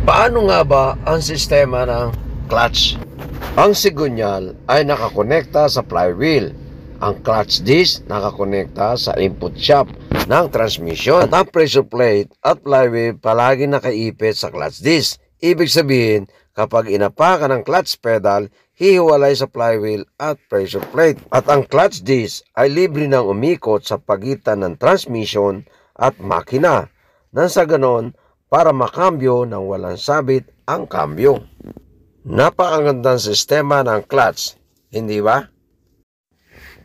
Paano nga ba ang sistema ng clutch? Ang sigunyal ay nakakonekta sa flywheel. Ang clutch disc nakakonekta sa input shaft ng transmission. At ang pressure plate at flywheel palagi nakaipit sa clutch disc. Ibig sabihin, kapag inapakan ang clutch pedal, hihiwalay sa flywheel at pressure plate. At ang clutch disc ay libre ng umikot sa pagitan ng transmission at makina. Nang sa ganon, para makambyo nang walang sabit ang kambyo. Napakagandang sistema ng clutch, hindi ba?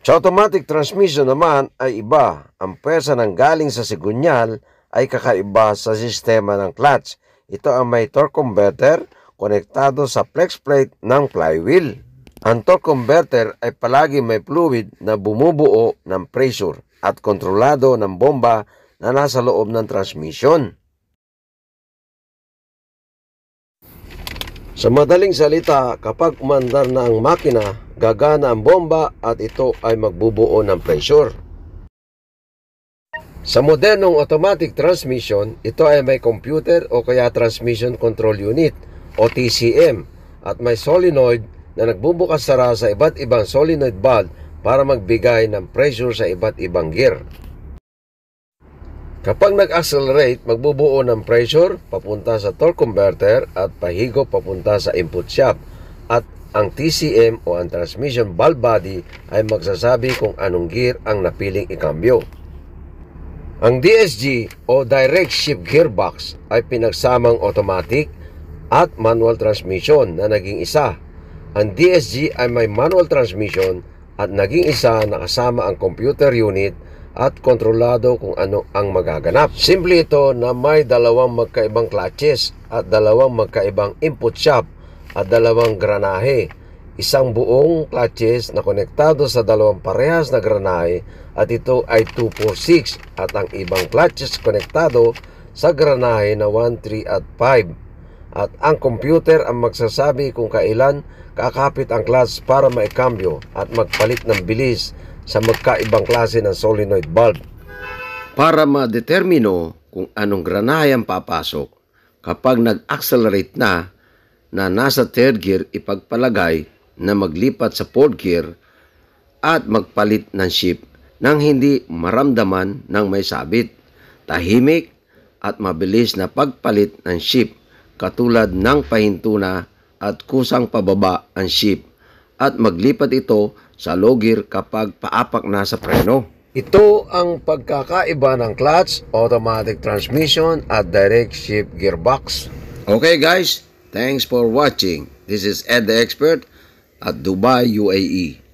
Sa automatic transmission naman ay iba. Ang pwersa ng galing sa sigunyal ay kakaiba sa sistema ng clutch. Ito ang may torque converter konektado sa flex plate ng flywheel. Ang torque converter ay palagi may fluid na bumubuo ng pressure at kontrolado ng bomba na nasa loob ng transmission. Sa madaling salita, kapag umandar na ang makina, gagana ang bomba at ito ay magbubuo ng pressure. Sa modernong automatic transmission, ito ay may computer o kaya transmission control unit o TCM at may solenoid na nagbubukas-sara sa iba't ibang solenoid valve para magbigay ng pressure sa iba't ibang gear. Kapag nag-accelerate, magbubuo ng pressure papunta sa torque converter at pahigop papunta sa input shaft. At ang TCM o ang transmission valve body ay magsasabi kung anong gear ang napiling ikambyo. Ang DSG o direct shift gearbox ay pinagsamang automatic at manual transmission na naging isa. Ang DSG ay may manual transmission at naging isa na kasama ang computer unit at kontrolado kung ano ang magaganap. Simple ito na may dalawang magkaibang clutches at dalawang magkaibang input shaft at dalawang granahe. Isang buong clutches na konektado sa dalawang parehas na granahe at ito ay 246 at ang ibang clutches konektado sa granahe na 1, 3 at 5. At ang computer ang magsasabi kung kailan kakapit ang clutch para maikambyo at magpalit ng bilis sa magkaibang klase ng solenoid valve. Para ma-determino kung anong granahe ang papasok, kapag nag-accelerate na nasa third gear, ipagpalagay na maglipat sa fourth gear at magpalit ng shift nang hindi maramdaman ng may sabit. Tahimik at mabilis na pagpalit ng shift katulad ng pahinto na at kusang pababa ang shift at maglipat ito sa low gear kapag paapak na sa preno. Ito ang pagkakaiba ng clutch, automatic transmission at direct shift gearbox. Okay guys, thanks for watching. This is Ed the Expert at Dubai, UAE.